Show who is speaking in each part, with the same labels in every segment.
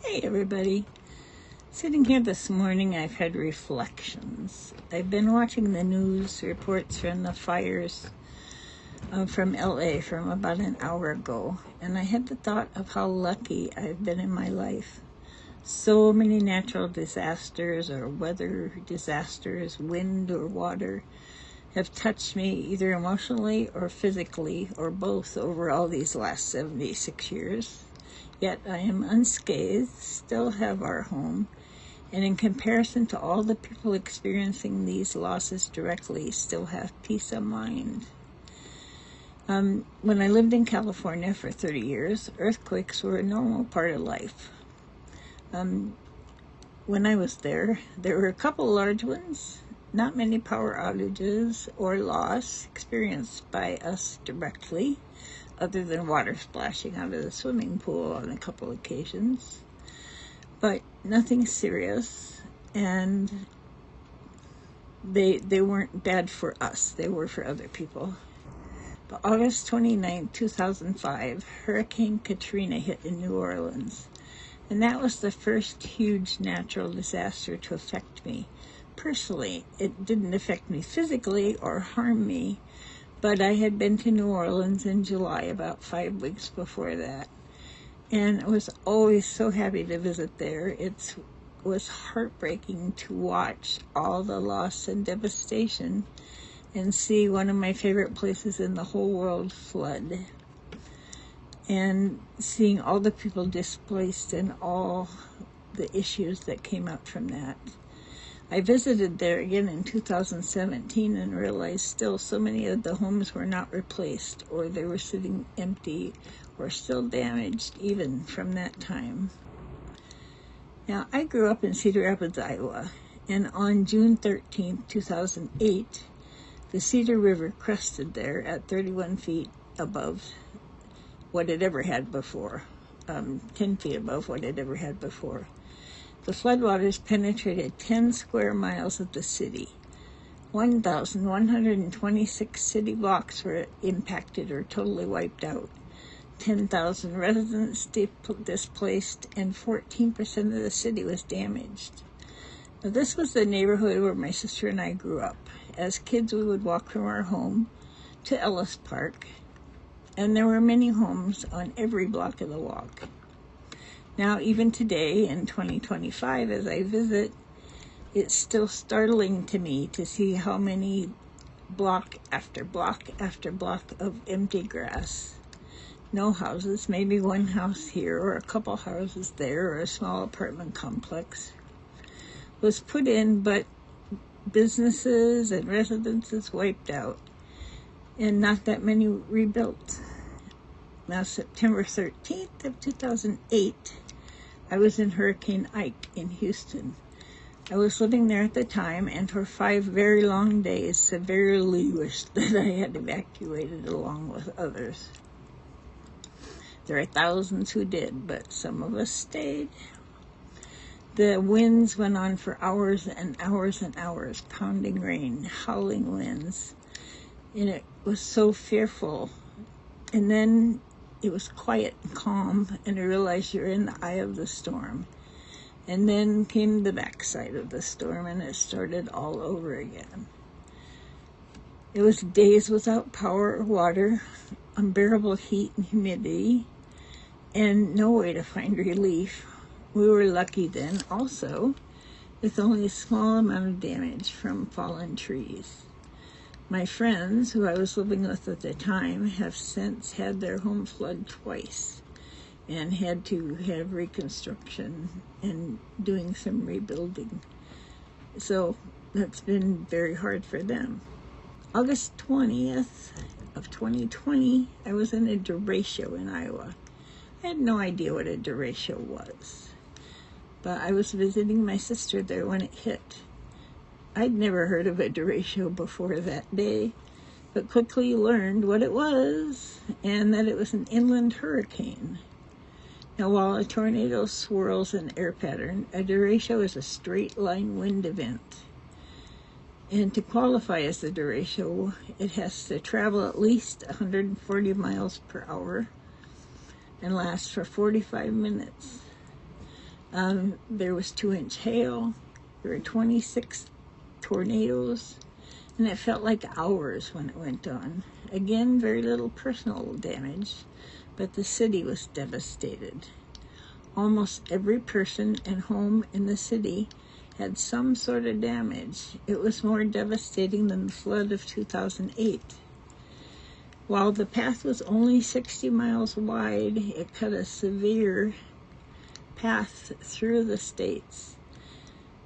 Speaker 1: Hey everybody. Sitting here this morning, I've had reflections. I've been watching the news reports from the fires from LA from about an hour ago, and I had the thought of how lucky I've been in my life. So many natural disasters or weather disasters, wind or water, have touched me either emotionally or physically or both over all these last 76 years. Yet I am unscathed, still have our home, and in comparison to all the people experiencing these losses directly, still have peace of mind. When I lived in California for 30 years, earthquakes were a normal part of life. When I was there were a couple large ones, not many power outages or loss experienced by us directly, other than water splashing out of the swimming pool on a couple occasions, but nothing serious, and they weren't bad for us, they were for other people. But August 29, 2005, Hurricane Katrina hit in New Orleans, and that was the first huge natural disaster to affect me. Personally, it didn't affect me physically or harm me, but I had been to New Orleans in July, about 5 weeks before that, and I was always so happy to visit there. It was heartbreaking to watch all the loss and devastation and see one of my favorite places in the whole world flood, and seeing all the people displaced and all the issues that came out from that. I visited there again in 2017 and realized still so many of the homes were not replaced, or they were sitting empty or still damaged even from that time. Now, I grew up in Cedar Rapids, Iowa, and on June 13, 2008, the Cedar River crested there at 31 feet above what it ever had before, 10 feet above what it ever had before. The floodwaters penetrated 10 square miles of the city. 1,126 city blocks were impacted or totally wiped out. 10,000 residents displaced, and 14% of the city was damaged. Now, this was the neighborhood where my sister and I grew up. As kids, we would walk from our home to Ellis Park, and there were many homes on every block of the walk. Now, even today in 2025, as I visit, it's still startling to me to see how many block after block after block of empty grass. No houses, maybe one house here or a couple houses there or a small apartment complex was put in, but businesses and residences wiped out, and not that many rebuilt. Now, September 13th of 2008, I was in Hurricane Ike in Houston. I was living there at the time, and for 5 very long days severely wished that I had evacuated along with others. There are thousands who did, but some of us stayed. The winds went on for hours and hours and hours, pounding rain, howling winds, and it was so fearful. And then it was quiet and calm, and I realized you're in the eye of the storm. And then came the backside of the storm, and it started all over again. It was days without power or water, unbearable heat and humidity, and no way to find relief. We were lucky then, also, with only a small amount of damage from fallen trees. My friends, who I was living with at the time, have since had their home flood twice and had to have reconstruction and doing some rebuilding. So that's been very hard for them. August 20th of 2020, I was in a derecho in Iowa. I had no idea what a derecho was, but I was visiting my sister there when it hit. I'd never heard of a derecho before that day, but quickly learned what it was, and that it was an inland hurricane. Now, while a tornado swirls an air pattern, a derecho is a straight line wind event. And to qualify as a derecho, it has to travel at least 140 miles per hour and last for 45 minutes. There was 2-inch hail. There were 26 tornadoes, and it felt like hours when it went on. Again, very little personal damage, but the city was devastated. Almost every person and home in the city had some sort of damage. It was more devastating than the flood of 2008. While the path was only 60 miles wide, it cut a severe path through the states.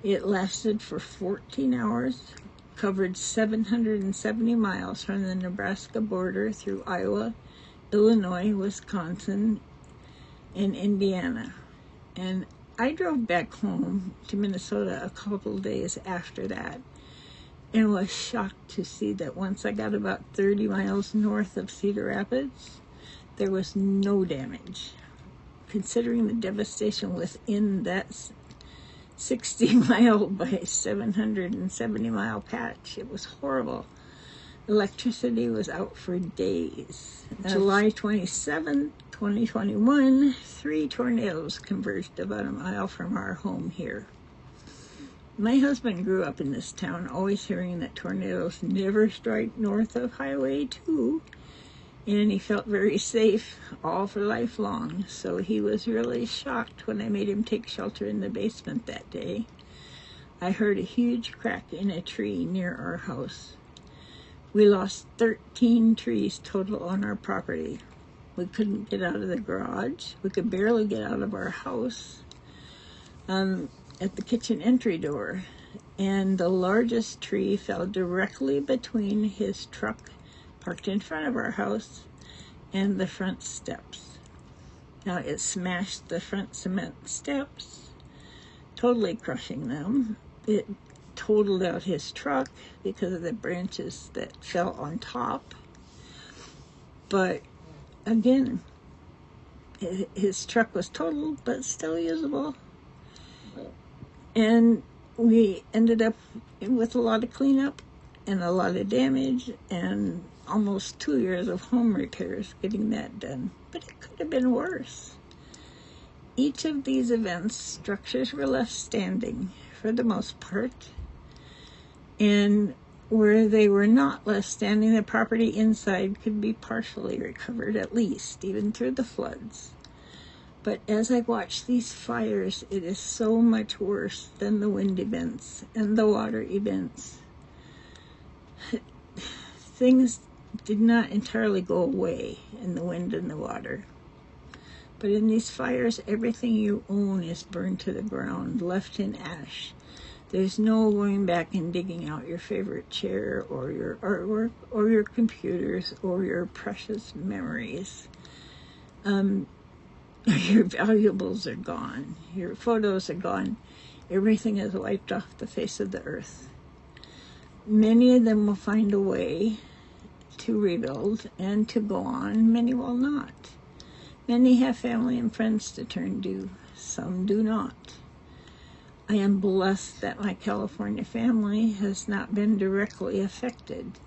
Speaker 1: It lasted for 14 hours, covered 770 miles from the Nebraska border through Iowa, Illinois, Wisconsin, and Indiana. And I drove back home to Minnesota a couple days after that and was shocked to see that once I got about 30 miles north of Cedar Rapids, there was no damage. Considering the devastation within that 60-mile by 770-mile patch, it was horrible. Electricity was out for days. July 27th, 2021, 3 tornadoes converged about a mile from our home here. My husband grew up in this town, always hearing that tornadoes never strike north of Highway 2, and he felt very safe all for lifelong, so he was really shocked when I made him take shelter in the basement that day. I heard a huge crack in a tree near our house. We lost 13 trees total on our property. We couldn't get out of the garage. We could barely get out of our house at the kitchen entry door. And the largest tree fell directly between his truck parked in front of our house and the front steps. Now it smashed the front cement steps, totally crushing them. It totaled out his truck because of the branches that fell on top. But again, his truck was totaled, but still usable. And we ended up with a lot of cleanup and a lot of damage and almost 2 years of home repairs getting that done. But it could have been worse. Each of these events, structures were left standing for the most part. And where they were not left standing, the property inside could be partially recovered, at least, even through the floods. But as I watch these fires, it is so much worse than the wind events and the water events. Things did not entirely go away in the wind and the water. But in these fires, everything you own is burned to the ground, left in ash. There's no going back and digging out your favorite chair or your artwork or your computers or your precious memories. Your valuables are gone. Your photos are gone. Everything is wiped off the face of the earth. Many of them will find a way to rebuild and to go on. Many will not. Many have family and friends to turn to. Some do not. I am blessed that my California family has not been directly affected.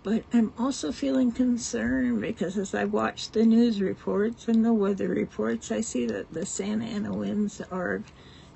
Speaker 1: But I'm also feeling concerned because as I watch the news reports and the weather reports, I see that the Santa Ana winds are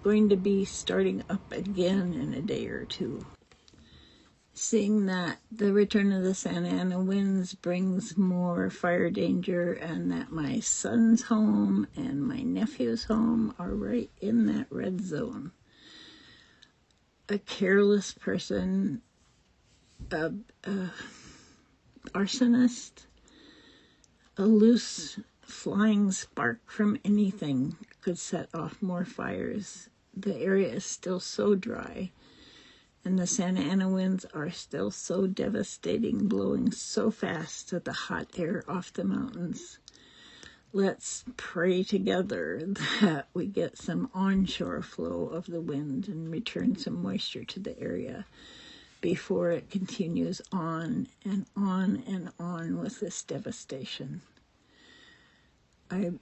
Speaker 1: going to be starting up again in a day or two. Seeing that the return of the Santa Ana winds brings more fire danger and that my son's home and my nephew's home are right in that red zone. A careless person, arsonist, a loose flying spark from anything could set off more fires. The area is still so dry, and the Santa Ana winds are still so devastating, blowing so fast to the hot air off the mountains. Let's pray together that we get some onshore flow of the wind and return some moisture to the area before it continues on and on and on with this devastation. In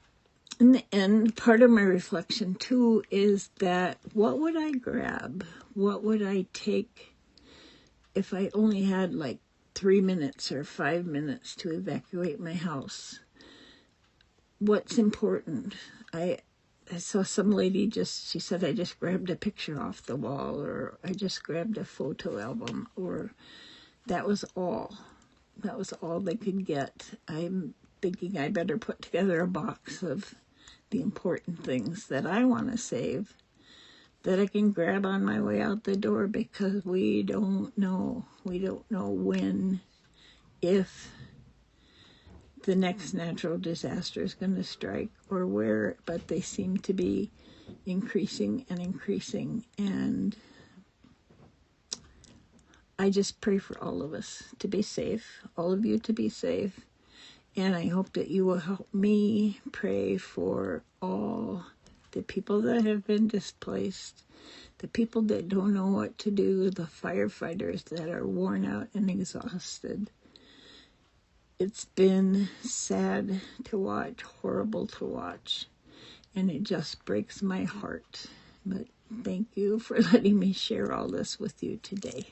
Speaker 1: the end, part of my reflection too is that what would I grab? What would I take if I only had like 3 minutes or 5 minutes to evacuate my house? What's important? I saw some lady she said, I just grabbed a picture off the wall, or I just grabbed a photo album, or that was all. That was all they could get. I'm thinking I better put together a box of the important things that I want to save that I can grab on my way out the door, because we don't know. We don't know when, if the next natural disaster is going to strike, or where, but they seem to be increasing and increasing. And I just pray for all of us to be safe, all of you to be safe. And I hope that you will help me pray for all the people that have been displaced, the people that don't know what to do, the firefighters that are worn out and exhausted. It's been sad to watch, horrible to watch, and it just breaks my heart. But thank you for letting me share all this with you today.